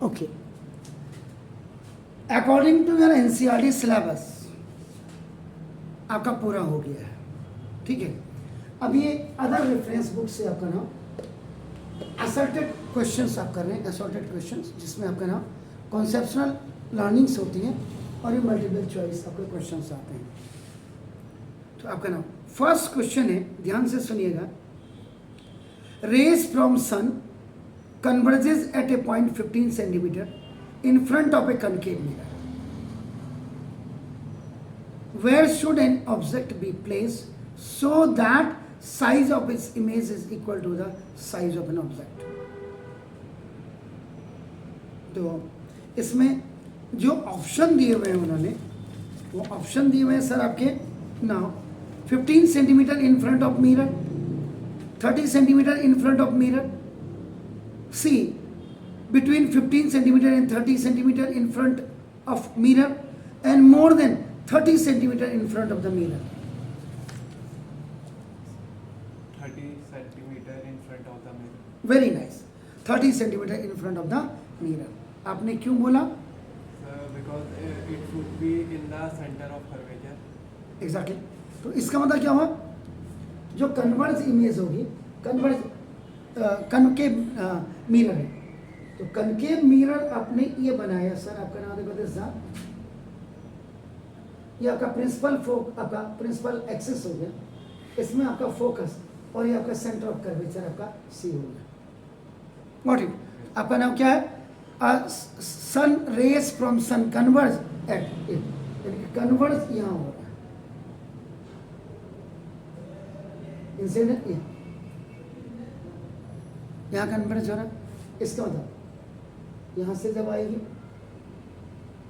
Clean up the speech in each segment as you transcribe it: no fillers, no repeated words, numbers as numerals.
Okay, according to your NCERT syllabus आपका पूरा हो गया है, ठीक है। अब ये अदर रेफरेंस बुक से आपका ना असॉर्टेड क्वेश्चंस आप कर रहे हैं, असॉर्टेड क्वेश्चंस जिसमें आपका ना कॉन्सेप्शनल लर्निंग्स होती हैं और ये मल्टीपल चॉइस आपके क्वेश्चंस आते हैं। तो आपका ना फर्स्ट क्वेश्चन है, ध्यान से सुनिएगा। Rays from sun converges at a point 15 centimeter in front of a concave mirror, where should an object be placed so that size of its image is equal to the size of an object? तो इसमें जो option दिए हुए हैं उन्होंने, वो option दिए हुए हैं सर आपके now 15 centimeter in front of mirror, 30 centimeter in front of mirror, C between 15 centimeter and 30 centimeter in front of mirror, and more than 30 centimeter in front of the mirror. 30 centimeter in front of the mirror. Very nice. 30 centimeter in front of the mirror. आपने क्यों बोला? Because it should be in the center of curvature. Exactly. तो इसका मतलब क्या हुआ? जो converge image होगी, कनकेव मिरर है, तो कनकेव मिरर आपने ये बनाया सर, आपका नाम देखो साहब, ये आपका प्रिंसिपल एक्सेस हो गया, इसमें आपका फोकस और ये आपका सेंटर ऑफ कर्वेचर आपका सी हो गया। व्हाट इट, आपका नाम क्या है? Sun rays from sun converge at it, यानी कि कन्वर्ज यहाँ हो रहा है, इंसिडेंट यहाँ कन्वर्ज हो रहा है। इसका मतलब यहाँ से जब आएगी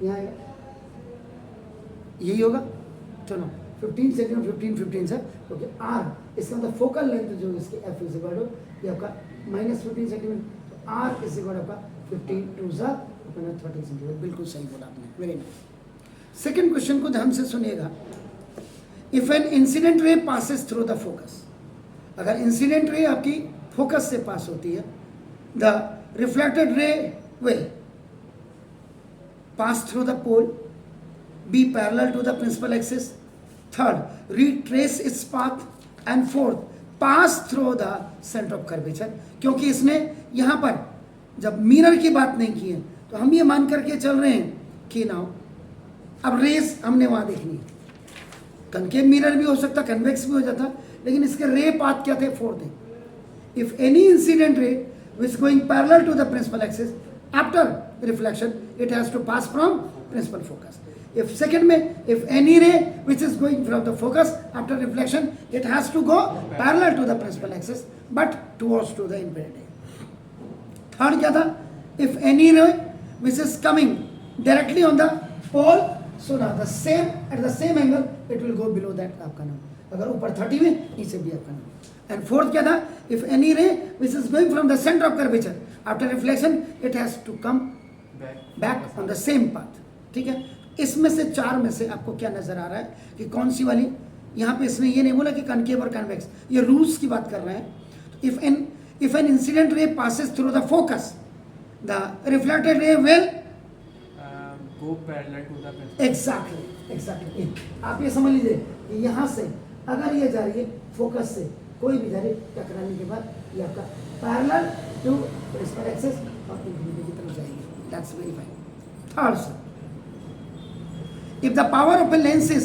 यहाँ आएगा, यही होगा। चलो 15 सेंटीमीटर 15 से, ओके। आर इसका मतलब फोकल लेंथ जो इसकी एफ इज इक्वल टू ये आपका -15 सेंटीमीटर, तो आर इज इक्वल आपका 15 टू 30 सेंटीमीटर। बिल्कुल सही बोला आपने, वेरी नाइस। सेकंड क्वेश्चन को ध्यान से सुनिएगा। If an incident ray passes through the focus, अगर इंसिडेंट रे आपकी फोकस से पास होती है, द रिफ्लेक्टेड रे will pass through the pole, be parallel to the principal axis, third retrace its path, and fourth pass through the center of curvature। क्योंकि इसने यहाँ पर जब मिरर की बात नहीं की है, तो हम ये मान करके चल रहे हैं कि ना अब रेस हमने वहाँ देखनी है। कनकेव मिरर भी हो सकता, कन्वेक्स भी हो जाता, लेकिन इसके रे पाथ क्या थे? फोर्थ है। If any incident ray which going parallel to the principal axis after reflection, it has to pass from principal focus. If second में, if any ray which is going from the focus after reflection, it has to go parallel to the principal axis but towards to the infinity. Third क्या था? If any ray which is coming directly on the pole, so now the same at the same angle it will go below that आपका नाम, अगर ऊपर 30 में, नीचे भी आपका नाम। एंड फोर्थ क्या था? If any ray which is going from the centre of curvature after reflection, it has to come back on the same path. ठीक है, इसमें से चार में से आपको क्या नजर आ रहा है कि कौन सी वाली? यहाँ पे इसने ये नहीं बोला कि कनकेव और कन्वेक्स, ये रूल्स की बात कर रहे हैं। If an incident ray passes through the focus, the reflected रे will go parallel to the principal. Exactly. आप ये समझ लीजिए कि यहाँ से अगर ये जा रही है फोकस से, कोई भी जा रही टकराने के बाद ये आपका पैरेलल टू प्रिंसिपल एक्सिस और इंफिनिटी की तरफ जाएगी। That's very fine. Third sir, if the power of a lens is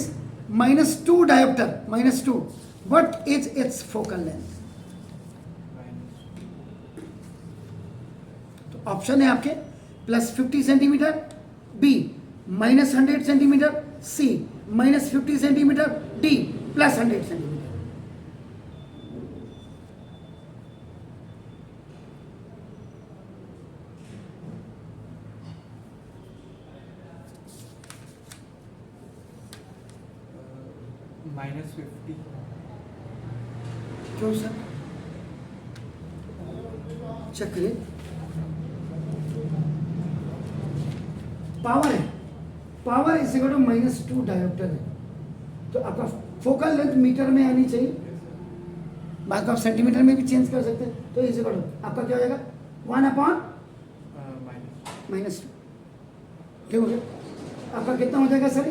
-2 dioptre, -2, what is it's focal length? तो ऑप्शन है आपके +50 सेंटीमीटर, बी -100 सेंटीमीटर, सी -50 सेंटीमीटर, डी +100 सेंटीमीटर। -50। क्यों सर? चेक करिए, power है, पावर इस इक्वल टू -2 डायोप्टर है, तो आपका फोकल लेंथ मीटर में आनी चाहिए, बाकी आप सेंटीमीटर में भी चेंज कर सकते हैं। तो इस इक्वल टू आपका क्या हो जाएगा? 1/- -2 ठीक हो गया। आपका कितना हो जाएगा सर?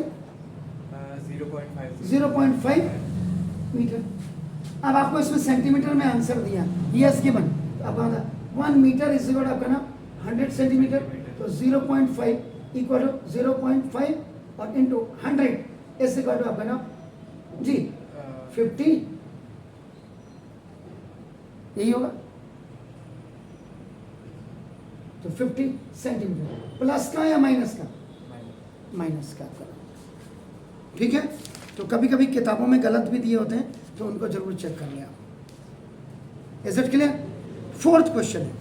0.5 मीटर। अब आपको इसमें सेंटीमीटर में आंसर दिया, यस गिवन, तो आपका 1 मीटर इज इक्वल आपका ना 100 सेंटीमीटर, तो 0.5 इक्वल 0.5 और इंटू 100 इज इक्वल टू आपका ना जी 50, यही होगा। तो 50 सेंटीमीटर प्लस का या माइनस का? माइनस का आपका, ठीक है। तो कभी कभी किताबों में गलत भी दिए होते हैं, तो उनको जरूर चेक कर लें आप। Is it clear? 4th question है,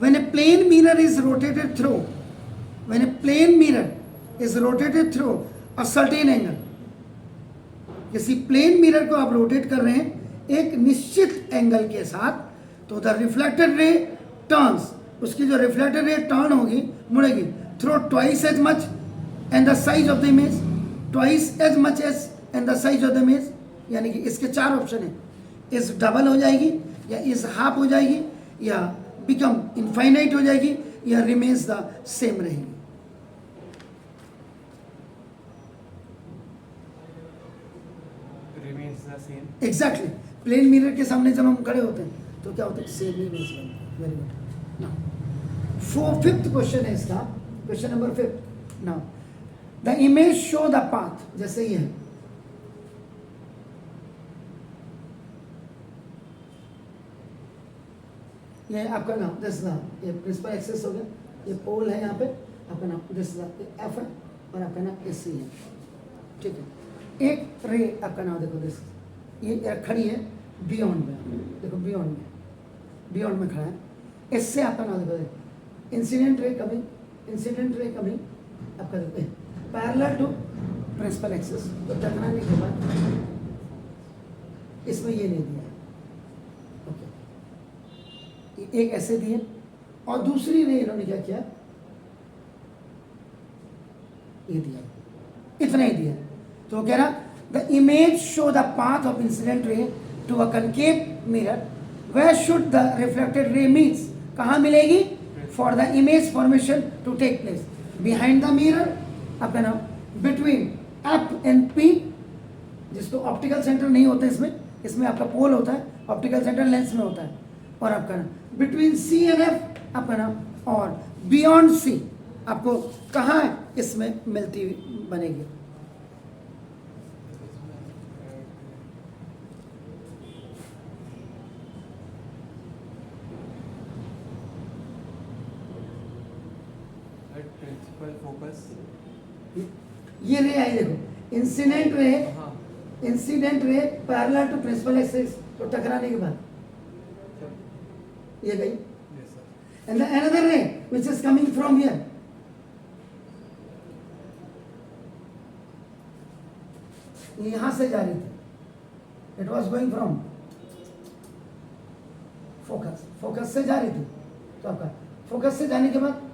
when a plane mirror is rotated through a certain angle, किसी प्लेन मिरर को आप रोटेट कर रहे हैं एक निश्चित एंगल के साथ, तो द रिफ्लेक्टेड रे टर्न्स, उसकी जो रिफ्लेक्टेड रे टर्न होगी, मुड़ेगी, throw twice as much and the size of the image, twice as much as and the size of the image, यानी कि इसके 4 ऑप्शन है, इज डबल हो जाएगी, या इज हाफ हो जाएगी, या बिकम इनफाइनाइट हो जाएगी, या रिमेन्स द सेम रहेगी। एग्जैक्टली, प्लेन मिरर के सामने जब हम खड़े होते हैं तो क्या होता है? सेम ही इमेज बनता है। Very good. Now 5th question है इसका, question number 5। Now the image show the path, जैसे ये है, ये आपका नाम दिस ना, ये प्रिंसिपल एक्सेस हो गया, ये पोल है यहाँ पे आपका नाम, दिस एफ है और आपका नाम एस सी है, ठीक है। एक रे आपका नाम देखो, दिस ये खड़ी है बियॉन्ड में, देखो बियॉन्ड में खड़ा है, इससे आपका नाम देखो, इंसिडेंट रे कमिंग आपका देखो पैरेलल टू प्रिंसिपल एक्सिस, तो टकराने के बाद इसमें ये नहीं दिया, ओके, एक ऐसे दिए, और दूसरी रे इन्होंने क्या किया, ये दिया, इतना ही दिया। तो कह रहा the image show the path of incident ray to a concave mirror, where should the reflected ray meets, कहाँ मिलेगी? For the image formation to take place behind the mirror, आपका नाम बिटवीन एफ एंड पी, जिसको optical centre नहीं होता इसमें आपका पोल होता है, ऑप्टिकल सेंटर लेंस में होता है, और आपका नाम बिटवीन सी एंड एफ आपका नाम, और बियॉन्ड सी आपको कहाँ इसमें मिलती बनेगी? प्रिंसिपल फोकस, ये रे आई देखो, incident ray parallel to principal axis, तो टकराने के बाद ये गई, एंड द अनदर रे which is coming from here, यहां से जा रही थी, it was going from focus से जा रही थी, तो आपका फोकस से जाने के बाद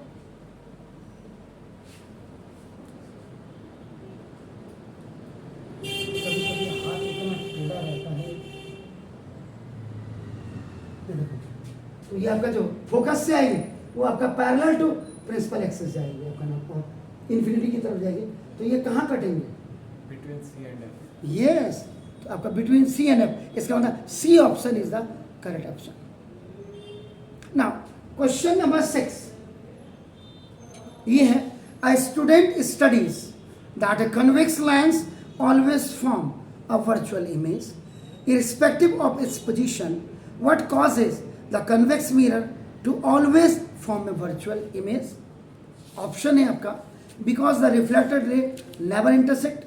तो ये आपका जो फोकस से आएगी वो आपका पैरेलल टू प्रिंसिपल एक्सिस जाएगी, आपका नाम और इन्फिनिटी की तरफ जाएगी, तो ये कहाँ कटेंगे? Between C and F. Yes, तो आपका बिटवीन सी एंड एफ, इसका मतलब C option is the correct option. Now question number 6, ये है a student studies that a convex lens always form a virtual image irrespective of its position. What causes the convex mirror to always form a virtual image? Option है आपका because the reflected ray never intersect,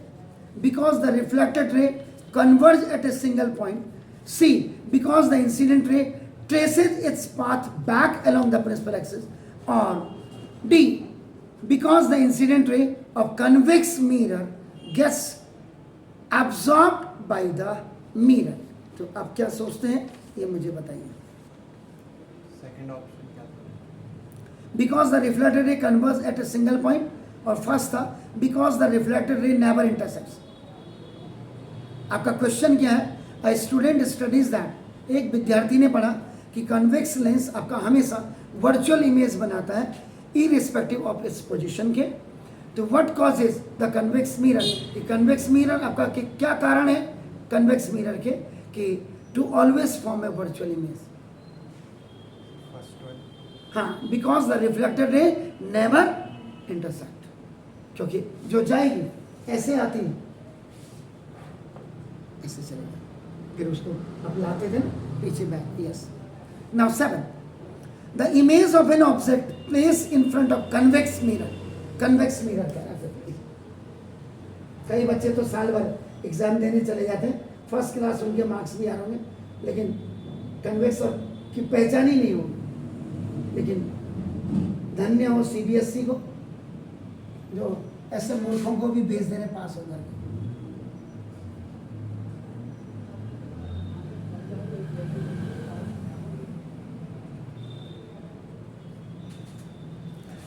because the reflected ray converge at a single point, C because the incident ray traces its path back along the principal axis, or D because the incident ray of convex mirror gets absorbed by the mirror. तो आप क्या सोचते हैं, ये मुझे बताइए। Second option क्या था? बिकॉज द रिफ्लेक्टेड रे converge eight a single point, और फर्स्ट था because the reflected ray never intersects. आपका क्वेश्चन क्या है? अ स्टूडेंट स्टडीज दैट, एक विद्यार्थी ने पढ़ा कि कन्वेक्स लेंस आपका हमेशा वर्चुअल इमेज बनाता है इरिस्पेक्टिव ऑफ इट्स पोजीशन के। तो what causes the convex mirror, कि कन्वेक्स मिरर आपका क्या कारण है कन्वेक्स मिरर के, कि to always form a virtual image. First one. हाँ, because the reflected ray never intersect, क्योंकि जो जाएगी ऐसे आती है ऐसे चलेगा, फिर उसको आप लाते थे पीछे back. Yes, now 7, the image of an object place in front of convex mirror. Convex mirror क्या है? कई बच्चे तो साल भर एग्जाम देने चले जाते हैं, फर्स्ट क्लास उनके मार्क्स भी आ रहे होंगे, लेकिन कन्वेक्स की पहचान ही नहीं होगी। लेकिन धन्य हो सीबीएसई को जो ऐसे मूर्खों को भी भेज देने पास हो जाए।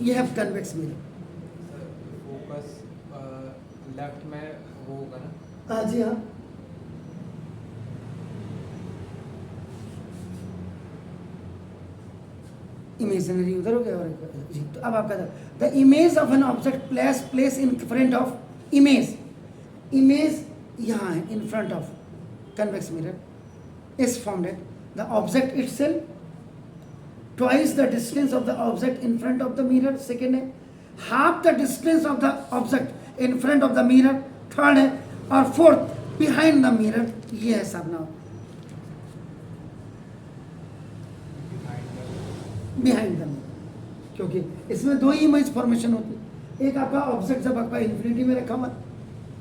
ये है कन्वेक्स मिरर। फोकस लेफ्ट में वो होगा ना? हाँ जी, हाँ। इमेजिनरी उधर हो गया और जी। तो अब आपका the image of an object place in front of image. Image यहाँ है in front of convex mirror is formed at the object itself twice the distance of the object in front of the mirror. Second है half the distance of the object in front of the mirror. Third है और fourth behind the mirror. ये है सब now behind the mirror, क्योंकि इसमें दो ही image formation होती है। एक आपका ऑब्जेक्ट जब आपका इन्फिनिटी में रखा हुआ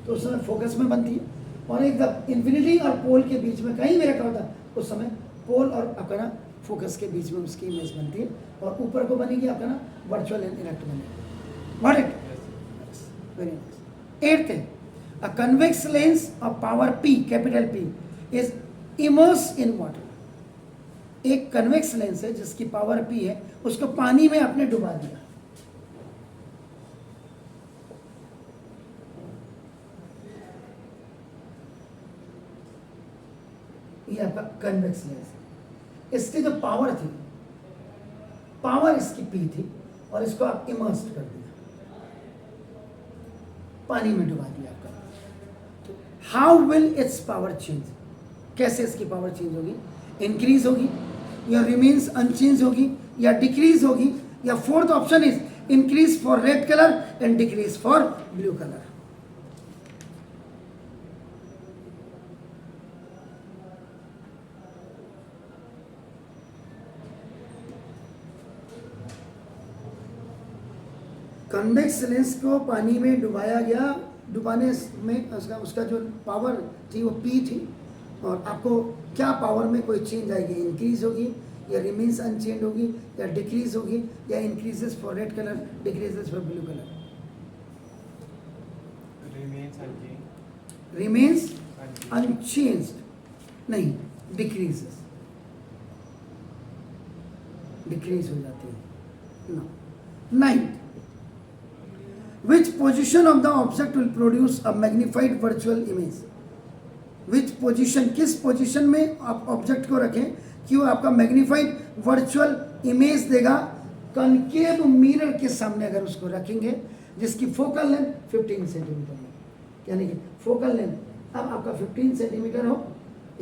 तो उस समय फोकस में बनती है, और एक जब इन्फिनिटी और पोल के बीच में कहीं भी रखा होता है उस समय पोल और आपका ना फोकस के बीच में उसकी इमेज बनती है, और ऊपर को बनेगी आपका ना वर्चुअल एंड इरेक्ट बनेगी। What it very nice. 8th है अ convex lens of power P, capital P is immerse in water. एक कन्वेक्स लेंस है जिसकी पावर P है, उसको पानी में आपने डुबा दिया। ये आपका कन्वेक्स लेंस है। इसकी जो पावर थी, पावर इसकी P थी, और इसको आप इमर्स कर दिया, पानी में डुबा दिया आपका। तो how will it's power change? कैसे इसकी पावर चेंज होगी? इंक्रीज होगी या रिमेन्स अनचेंज होगी या डिक्रीज होगी, या fourth option is increase for red colour and decrease for blue colour. Convex lens को पानी में डुबाया गया, डुबाने में उसका जो पावर थी वो P थी, और आपको क्या पावर में कोई चेंज आएगी? इंक्रीज होगी या रिमेन्स अनचेंज होगी या डिक्रीज होगी या increases for red colour decreases for blue colour? Remains unchanged नहीं, डिक्रीजेस, डिक्रीज हो जाती है। No. 9th, which position of the object will produce a magnified virtual image? which position, किस पोजीशन में आप ऑब्जेक्ट को रखें कि वो आपका मैग्नीफाइड वर्चुअल इमेज देगा? कनकेव मिरर के सामने अगर उसको रखेंगे जिसकी फोकल लेंथ 15 सेंटीमीटर है, यानी कि फोकल लेंथ अब आपका 15 सेंटीमीटर हो,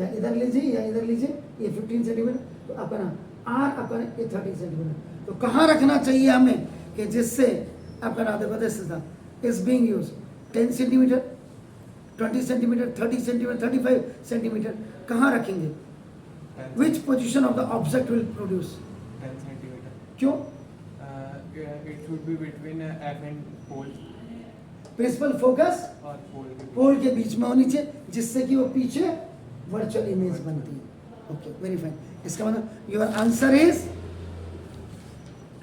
या इधर लीजिए या इधर लीजिए, ये 15 सेंटीमीटर, तो आपका ना आर आपका ये 30 सेंटीमीटर। तो कहाँ रखना चाहिए हमें कि जिससे आपका ना देखो this is being use 10 centimetre, 20 centimetre, 30 centimetre, 35 centimetre, कहाँ रखेंगे? Which position of the object will produce 10 centimetre. क्यों? It should be between F and pole, principal focus और पोल के बीच में होनी चाहिए, जिससे कि वो पीछे वर्चुअल इमेज बनती है। Okay, very fine. इसका मतलब your answer is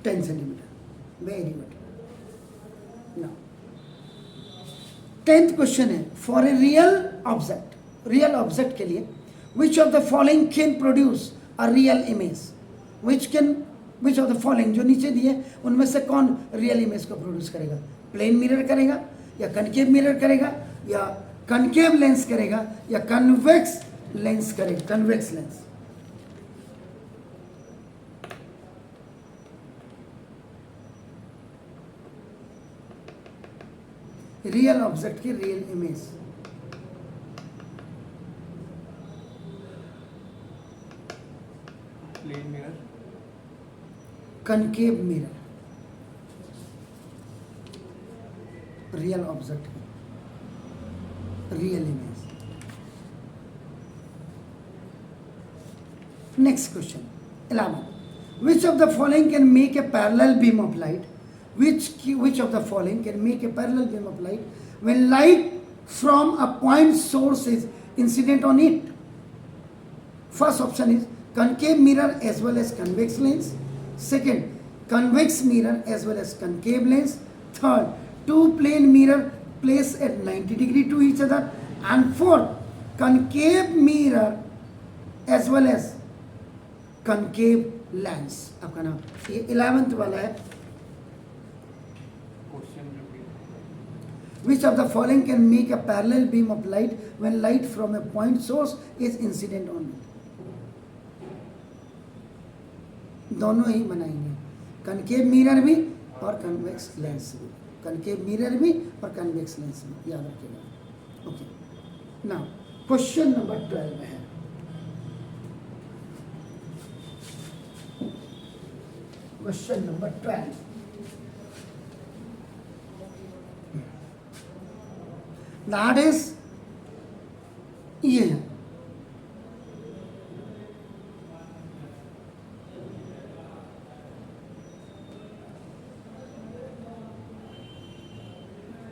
10 centimetre. Very good. Now 10th question है for a real object, real object के लिए which of the following can produce a real image? Which of the following जो नीचे दिए उनमें से कौन रियल इमेज को प्रोड्यूस करेगा? प्लेन मिरर करेगा, या कनकेव मिरर करेगा, या कनकेव लेंस करेगा, या कन्वेक्स लेंस करेगा? Convex lens. रियल ऑब्जेक्ट की real image, plane mirror, concave mirror, real object की real image. Next question 11, which of the following can make a parallel beam of light? Which of the following can make a parallel beam of light when light from a point source is incident on it? First option is concave mirror as well as convex lens. Second, convex mirror as well as concave lens. Third, two plane mirror placed at 90 degree to each other. And fourth, concave mirror as well as concave lens. आपका नाम ये 11th वाला है। Question repeat. Which of the following can make a parallel beam of light when light from a point source is incident on it? दोनों ही बनाएंगे, concave mirror भी और convex lens भी, कनकेव मिरर भी और कन्वेक्स लेंस भी, याद रखिएगा। ओके, नाउ क्वेश्चन नंबर 12 है, क्वेश्चन नंबर 12, दैट इज ये है,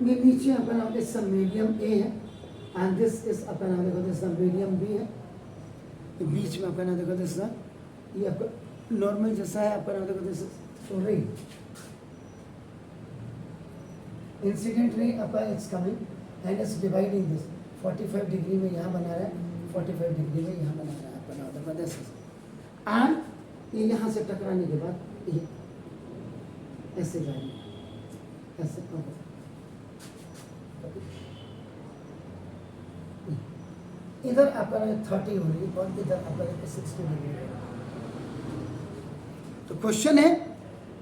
ये नीचे अपन आप इस मीडियम ए है एंड दिस इज अपन आप देखो दिस मीडियम बी है, बीच में अपन देखो दिस ये आपका नॉर्मल जैसा है, अपन आप देखो this ray incident ray upon it's coming and it's dividing this 45 degree में यहाँ बना रहा है, 45 डिग्री में यहाँ बना रहा है, अपन आप देखो दिस एंड ये यहाँ से टकराने के बाद ये ऐसे जाएंगे, ऐसे इधर आपका 30 हो रही और इधर आपका 60 डिग्री। तो क्वेश्चन है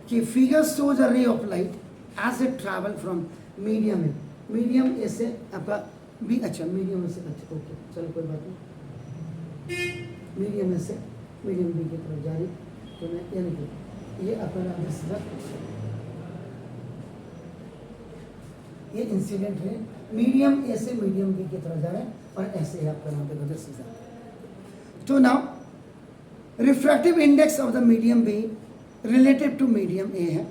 कि figure shows a ray of light as it travel from medium A, medium A से आपका बी, अच्छा मीडियम ए से, अच्छा ओके चलो कोई बात नहीं, मीडियम ए से मीडियम बी की तरफ जा रही, तो मैं यानी कि ये अपना ये इंसिडेंट है, मीडियम ए से मीडियम बी की तरफ जा रहे हैं और ऐसे ही आपका नाम देखो दिस। तो now refractive index of the medium B relative to medium A है,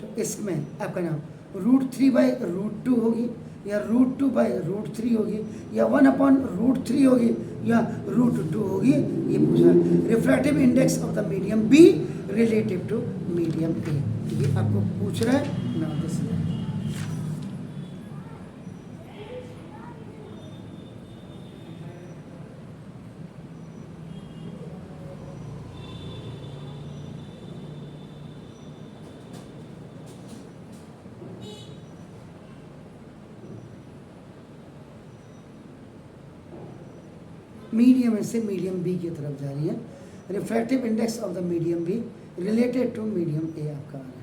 तो इसमें आपका नाम √3/√2 होगी या √2/√3 होगी या 1/√3 होगी या √2 होगी, ये पूछा है। Refractive index of the medium B relative to medium A, ये आपको पूछ रहा है ना दिस। मीडियम ए से मीडियम बी की तरफ जा रही है, refractive index of the medium B related to medium A आपका आ रहा है।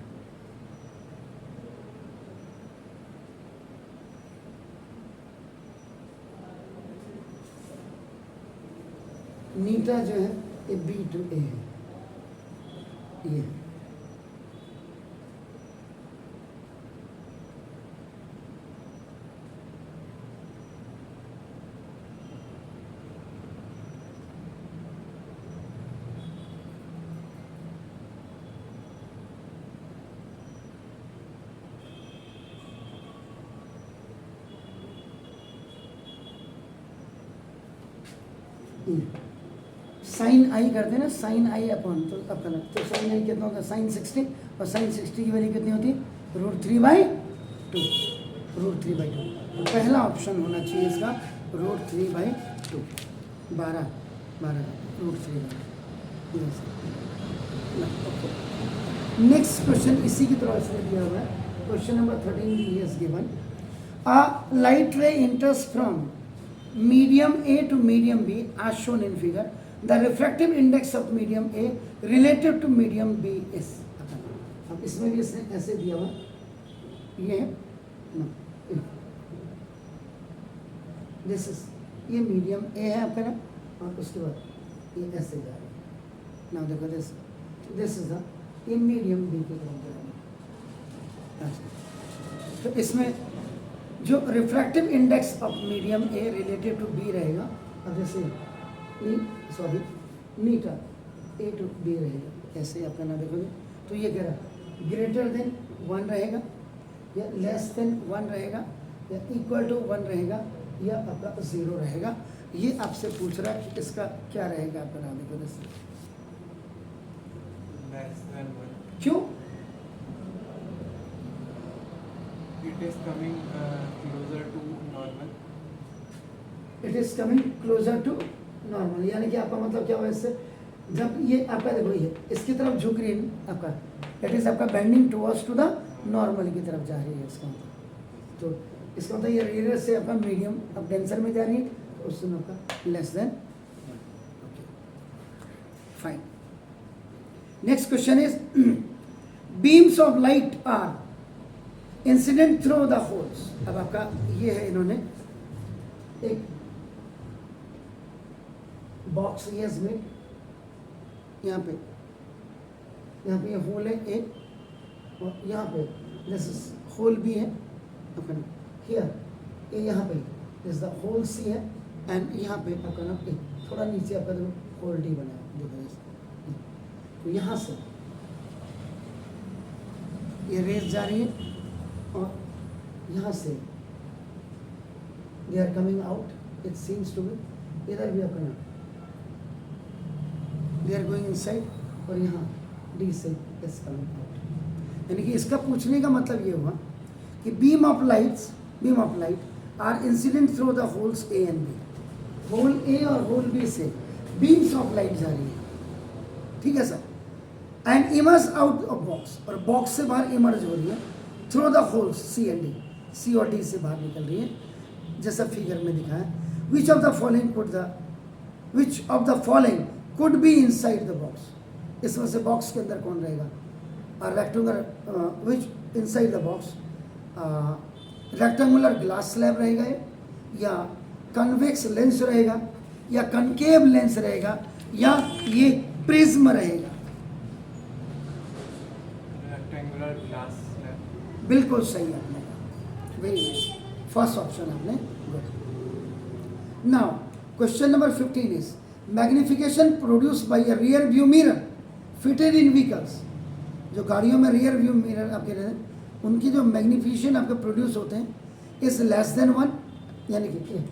नीटा जो है ये बी टू ए है, ये साइन आई करते हैं ना, साइन आई अपॉन, तो अब करना, तो साइन आई कितना होता है sin 60 और sin 60 की वैल्यू कितनी होती है √3/2, √3/2। तो पहला ऑप्शन होना चाहिए इसका √3/2, 12 √3/2। नेक्स्ट क्वेश्चन इसी की तरह से दिया हुआ है, question number 13 is given, a light रे enters from medium A to medium B as shown in figure. The refractive index of medium A relative to medium B is, अब इसमें भी इसने ऐसे दिया हुआ, ये है ना, दिस इज, ये मीडियम ए है आपका ना, और उसके बाद ये ऐसे जा रहा है ना, देखो दिस दिस इज द, ये मीडियम बी की तरफ जा रहा है। तो इसमें जो refractive index of medium A related to B रहेगा, और जैसे sorry meter A to B रहेगा, ऐसे आपका ना देखोगे तो ये कह रहा ग्रेटर देन 1 रहेगा, या लेस देन 1 रहेगा, या इक्वल टू 1 रहेगा, या आपका 0 रहेगा। ये आपसे पूछ रहा है कि इसका क्या रहेगा आपका नाम, देखो जैसे less than 1. क्यों? It is coming closer to normal. It is coming closer to normal, यानी कि आपका मतलब क्या हुआ इससे, जब ये आपका देखो ये इसकी तरफ झुक रही है आपका, इट इज आपका bending towards to the normal की तरफ जा रही है इसका मतलब। तो इसका मतलब ये रियर से आपका मीडियम अब डेंसर में जा रही है, तो उस समय आपका less than. Fine, next question is beams of light are incident through the holes. अब आपका ये है, इन्होंने एक बॉक्स ये में यहाँ पे ये होल है एक, और यहाँ पे दिस होल भी है अपन हियर, ये यहाँ पे दिस द होल सी है, एंड यहाँ पे आपका ना एक थोड़ा नीचे आपका जो होल डी बना है, देखो ऐसे। तो यहाँ से ये रेस जा रही है, और यहाँ से they are coming out, it seems to be, इधर भी आपका ना दे आर गोइंग इनसाइड, और यहाँ डी से इट्स कमिंग आउट। यानी कि इसका पूछने का मतलब ये हुआ कि beam of light are incident through the holes A and B. Hole A और होल बी से बीम्स ऑफ लाइट जा रही है, ठीक है sir, and emerge out of box, और बॉक्स से बाहर इमर्ज हो रही है through the holes C and D, C और डी से बाहर निकल रही है, जैसा फिगर में दिखा है। विच of the following could be inside the box, इसमें से बॉक्स के अंदर कौन रहेगा? Rectangular which inside the box, rectangular glass slab रहेगा ये, या कन्वेक्स लेंस रहेगा, या कनकेव लेंस रहेगा, या ये प्रिज्म रहेगा? Rectangular glass slab. बिल्कुल सही आपने कहा, वेरी नाइस, फर्स्ट ऑप्शन आपने good. Now question number 15 is magnification produce by a rear view mirror fitted in vehicles. जो गाड़ियों में रियर व्यू मिरर आपके रहते हैं, उनकी जो मैग्निफिकेशन आपके प्रोड्यूस होते हैं इज लेस देन 1, यानी कि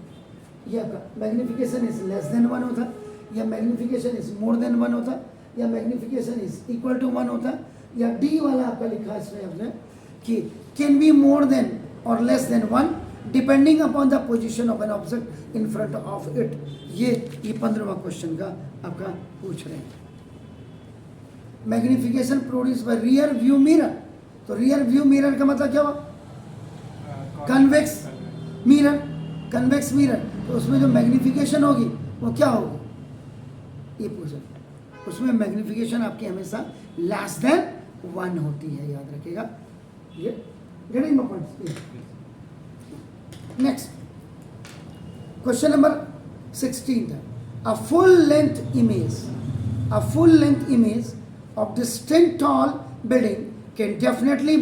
ये आपका मैग्निफिकेशन इज लेस देन 1 होता, या मैग्निफिकेशन इज मोर देन 1 होता, या मैग्निफिकेशन इज इक्वल टू 1 होता, या डी वाला आपका लिखा है इसमें आपने कि कैन बी मोर देन और less than 1 depending upon the position of an object in front of it. ये 15वां क्वेश्चन का आपका पूछ रहे हैं। Magnification produce by rear view mirror, तो रियर व्यू मिरर का मतलब क्या हुआ? कन्वेक्स मिरर, कन्वेक्स मिरर, तो उसमें जो मैग्निफिकेशन होगी वो क्या होगी? ये पूछा, उसमें मैग्निफिकेशन आपकी हमेशा लेस देन 1 होती है, याद रखिएगा। ये getting my point. Next question number 16 था, a full length image of distant tall building can definitely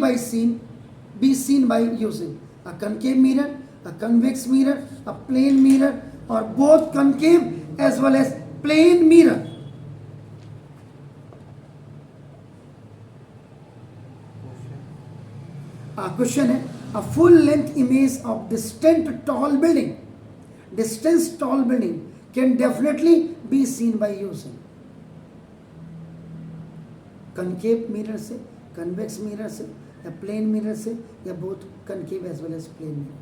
be seen by using a concave mirror, a convex mirror, a plane mirror, or both concave as well as plane mirror. Question है, a full length image of distant tall building can definitely be seen by using concave mirror से, convex mirror से, या plane mirror से, या both concave as well as plane mirror?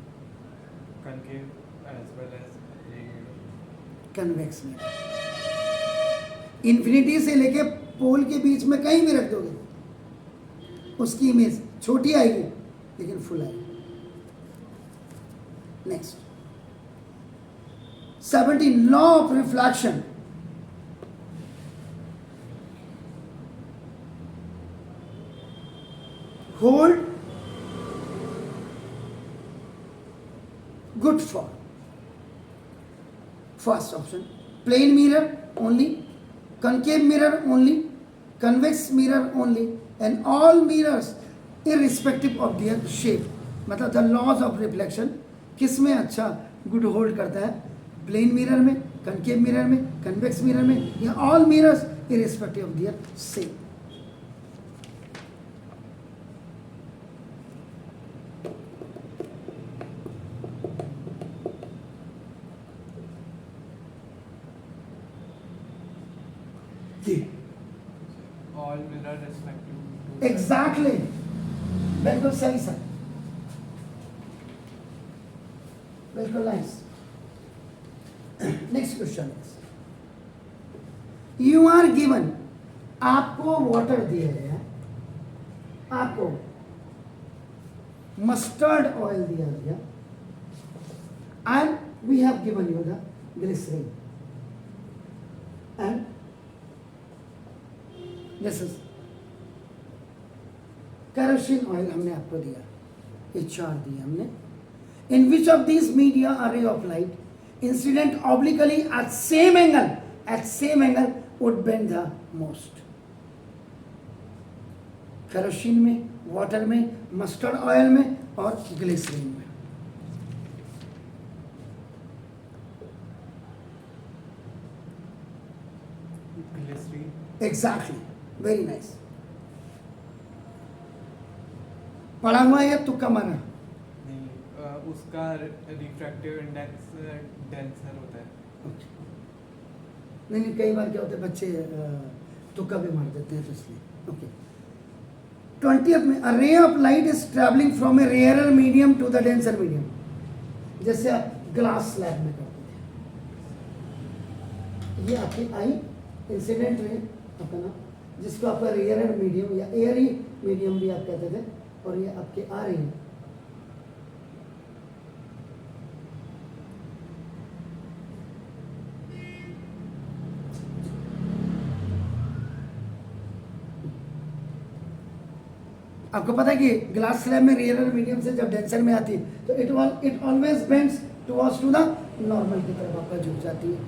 Concave as well as plane mirror. Convex mirror infinity से लेके पोल के बीच में कहीं भी रख दोगे, उसकी इमेज छोटी आएगी लेकिन फुल आएगी। Next 17 law of reflection. hold good for first option, plane mirror only, concave mirror only, convex mirror only, and all mirrors irrespective of their shape. मतलब द लॉज ऑफ रिफ्लेक्शन किस में अच्छा good hold करता है, plane mirror में, concave mirror में, convex mirror में, या all mirrors irrespective of their shape. All mirror respective to exactly, बिल्कुल सही सर, बिल्कुल nice. Next question is, you are given, आपको वाटर दिया गया है, आपको मस्टर्ड ऑयल दिया गया, and we have given you the glycerine, and this is kerosene oil हमने आपको दिया, ये चार दिए हमने. In which of this media a ray of light incident obliquely at same angle would bend the most. Kerosene में, water में, mustard oil में और ग्लिसरीन में. glycerin. Exactly, very nice. पढ़ा हुआ है या तुक्का मारा? नहीं, उसका रिफ्रैक्टिव इंडेक्स डेंसर होता है. नहीं, कई बार क्या होता है बच्चे तुक्का भी मार देते हैं, तो इसलिए. ओके. 20th में, a ray of light is travelling from a rarer medium to the denser medium, जैसे आप ग्लास स्लैब में करते थे. ये आपकी आई इंसिडेंट रे अपना, जिसको आपका रेयरर मीडियम या एयरी मीडियम भी आप कहते थे, और ये आपके आ रही है. आपको पता है कि ग्लास स्लैब में रेयरर मीडियम से जब डेंसर में आती है तो it always bends towards to the normal की तरफ आपका झुक जाती है.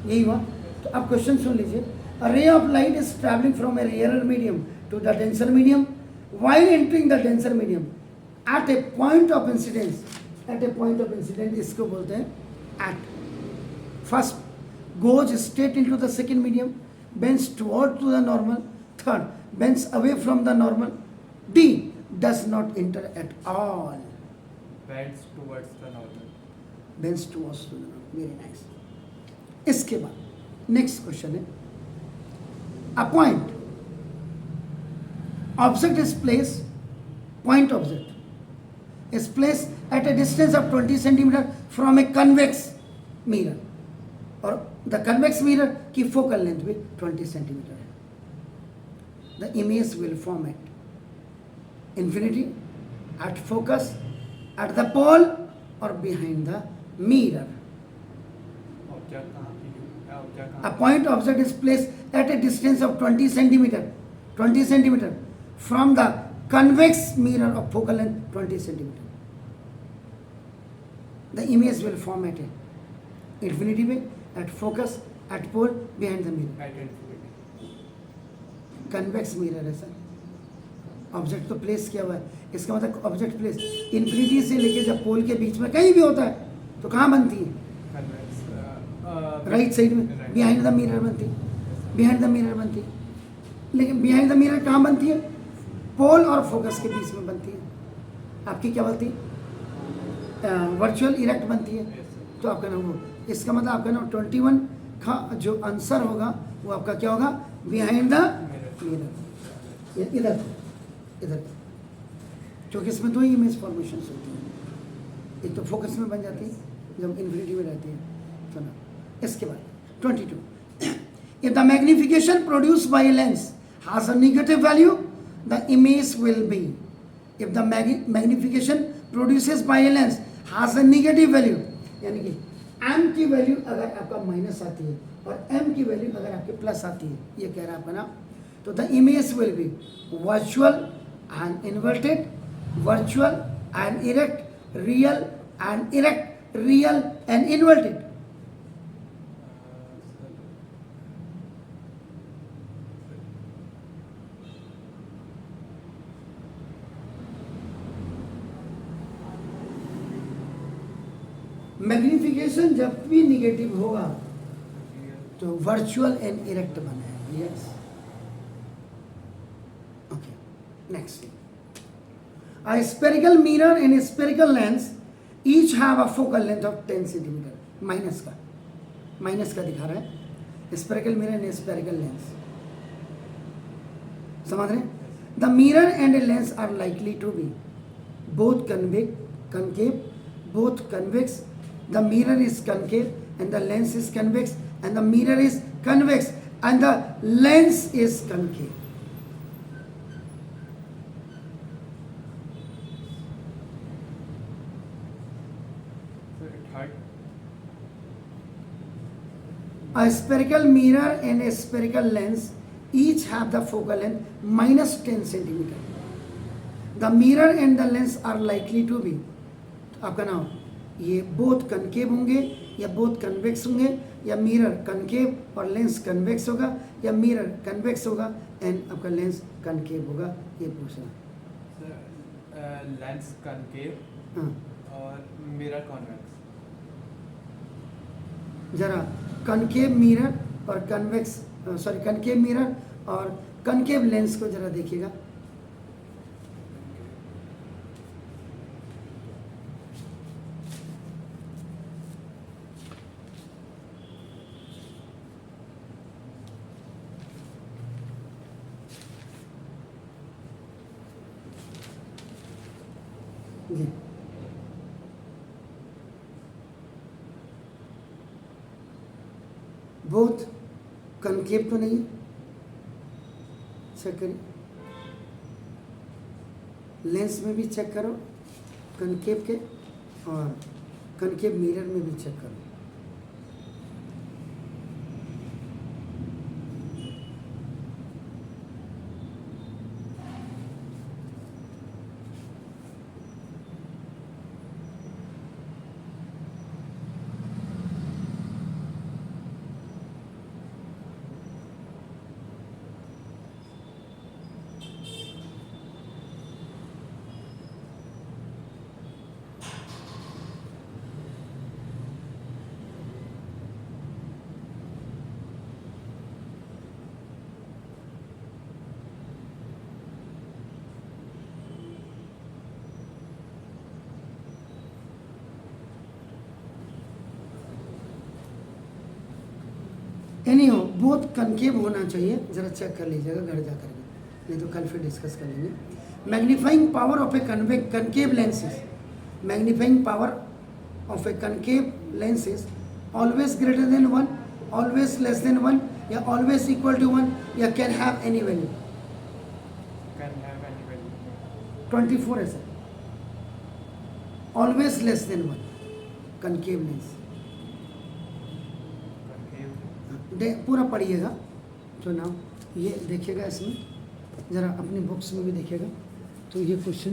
यही हुआ. तो आप क्वेश्चन सुन लीजिए. A ray of light is travelling from a rarer medium to the denser medium. While entering the denser medium, at a point of incidence, इसको बोलते हैं at. First, goes straight into the second medium, bends toward to the normal. Third, bends away from the normal. D, does not enter at all. Bends towards the normal. Bends towards to the normal. Very nice. इसके बाद next question है, a point object is placed, point object is placed at a distance of 20 centimeter from a convex mirror, और the convex mirror की focal length भी 20 centimeter है. The image will form at infinity, at focus, at the pole or behind the mirror. Object कहाँ पे? Object A कहाँ? point object is placed at a distance of 20 centimeter from the convex mirror of focal length 20 centimeter. The image will form at a infinity way, at focus, at pole, behind the mirror. At infinity. Convex mirror है sir. Object तो place किया हुआ है, इसका मतलब object place infinity से लेके जब पोल के बीच में कहीं भी होता है तो कहाँ बनती है? Convex. राइट साइड में, Right. बिहाइंड द मिरर बनती है. बिहाइंड द मिरर बनती है. लेकिन बिहाइंड द मिरर कहाँ बनती है? पोल और फोकस के बीच में बनती है. आपकी क्या बनती है? वर्चुअल इरेक्ट बनती है. Yes, sir. तो आपका नाम वो, इसका मतलब आपका नाम 21 का जो आंसर होगा वो आपका क्या होगा? Behind the mirror. इधर इधर, क्योंकि इसमें दो ही इमेज फॉर्मेशन होती हैं. एक तो फोकस में बन जाती है जब इन्फिनिटी में रहती है. तो ना, इसके बाद 22, if the magnification produced by a lens has a negative value, the image will be, if the magnification produces by a lens has a negative value, यानी कि m की वैल्यू अगर आपका माइनस आती है और m की वैल्यू अगर आपके प्लस आती है, ये कह रहा है आपका ना, तो the image will be virtual and inverted, virtual and erect, real and erect, real and inverted. Magnification जब भी निगेटिव होगा तो वर्चुअल एंड इरेक्ट बने. Yes. Okay, next. A spherical mirror and a spherical lens each have a focal length of 10 centimeter. Minus का दिखा रहा है. Spherical mirror and spherical lens. समझ रहे? The mirror and a lens are likely to be both concave, both convex. The mirror is concave and the lens is convex, and the mirror is convex and the lens is concave. So it hurt. A spherical mirror and a spherical lens each have the focal length minus 10 centimeter. The mirror and the lens are likely to be, आपका नाम, ये both concave होंगे या both convex होंगे, या mirror concave और lens convex होगा, या मिरर कन्वेक्स होगा एंड आपका लेंस कनकेव होगा. ये पूछना. सर लेंस कनकेव हाँ, और मिरर कॉन्वेक्स. जरा कनकेव मिरर और कन्वेक्स, सॉरी कनकेव मिरर और कनकेव लेंस को जरा देखिएगा. जी, बोथ कनकेव तो नहीं है, चेक करिए. लेंस में भी चेक करो कनकेव के, और कनकेव मिरर में भी चेक करो. एनी हो, बहुत कनकेव होना चाहिए. जरा चेक कर लीजिएगा घर जा करके, नहीं तो कल फिर डिस्कस कर लेंगे. Magnifying power of a concave lenses, magnifying power of a concave lenses always greater than 1, always less than 1, या ऑलवेज इक्वल टू 1, या can have any value. Can have any value. 24 है sir. Always less than 1 concave lens. Concave. पूरा पढ़िएगा तो ना, ये देखिएगा इसमें, ज़रा अपनी बुक्स में भी देखिएगा. तो ये क्वेश्चन